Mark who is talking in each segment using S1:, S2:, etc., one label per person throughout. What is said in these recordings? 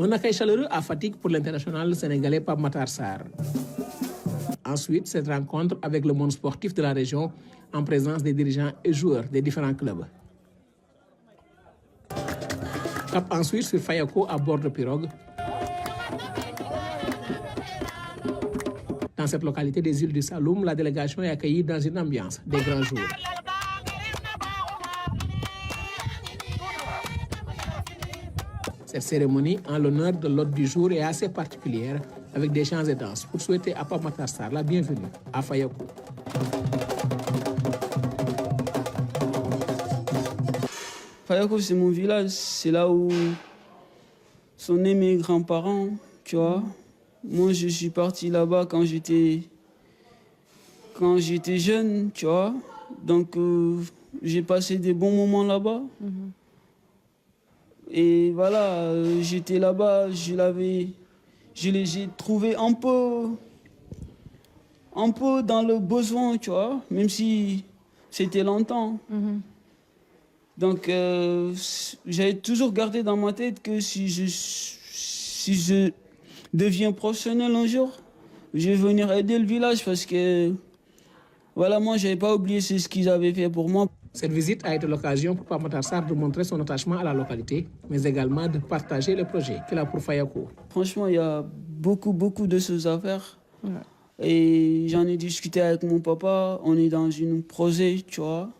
S1: Un accueil chaleureux à Fatick pour l'international sénégalais Pape Matar Sarr. Ensuite, cette rencontre avec le monde sportif de la région en présence des dirigeants et joueurs des différents clubs. Cap ensuite sur Fayako à bord de pirogue. Dans cette localité des îles du Saloum, la délégation est accueillie dans une ambiance des grands jours. Cette cérémonie en l'honneur de l'hôte du jour est assez particulière avec des chants et danses pour souhaiter à Pape Matar Sarr la bienvenue à Fayako.
S2: Fayako, c'est mon village, c'est là où sont nés mes grands-parents, tu vois. Moi, je suis parti là-bas quand j'étais jeune, tu vois. Donc, j'ai passé des bons moments là-bas. Et voilà, j'étais là-bas, j'ai trouvé un peu dans le besoin, tu vois, même si c'était longtemps. Donc, j'avais toujours gardé dans ma tête que si je deviens professionnel un jour, je vais venir aider le village parce que, voilà, moi, je n'avais pas oublié ce qu'ils avaient fait pour moi.
S1: Cette visite a été l'occasion pour Pape Matar Sarr de montrer son attachement à la localité, mais également de partager les projets qu'il a pour Fayako.
S2: Franchement, il y a beaucoup de choses à faire. Ouais. Et j'en ai discuté avec mon papa, on est dans un projet, tu vois.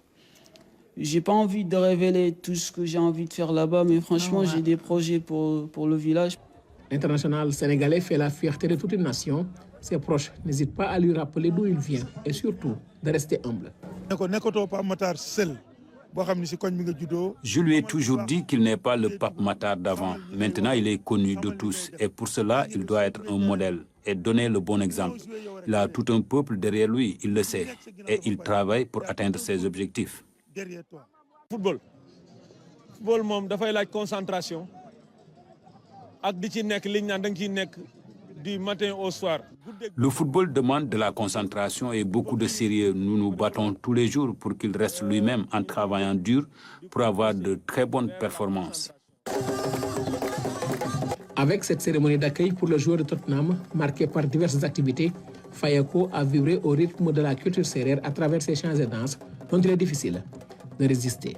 S2: J'ai pas envie de révéler tout ce que j'ai envie de faire là-bas, mais franchement, j'ai des projets pour le village.
S1: L'international sénégalais fait la fierté de toute une nation. Ses proches n'hésitent pas à lui rappeler d'où il vient et surtout de rester humble.
S3: Je lui ai toujours dit qu'il n'est pas le Pape Matar d'avant. Maintenant, il est connu de tous et pour cela, il doit être un modèle et donner le bon exemple. Il a tout un peuple derrière lui, il le sait, et il travaille pour atteindre ses objectifs.
S4: Football moom dafay laaj concentration ak di ci nekk liñ naan da nga ciy nekk du matin au soir.
S3: Le football demande de la concentration et beaucoup de sérieux. Nous nous battons tous les jours pour qu'il reste lui-même en travaillant dur pour avoir de très bonnes performances.
S1: Avec cette cérémonie d'accueil pour le joueur de Tottenham, marquée par diverses activités, Fayako a vibré au rythme de la culture sérère à travers ses chants et danses dont il est difficile de résister.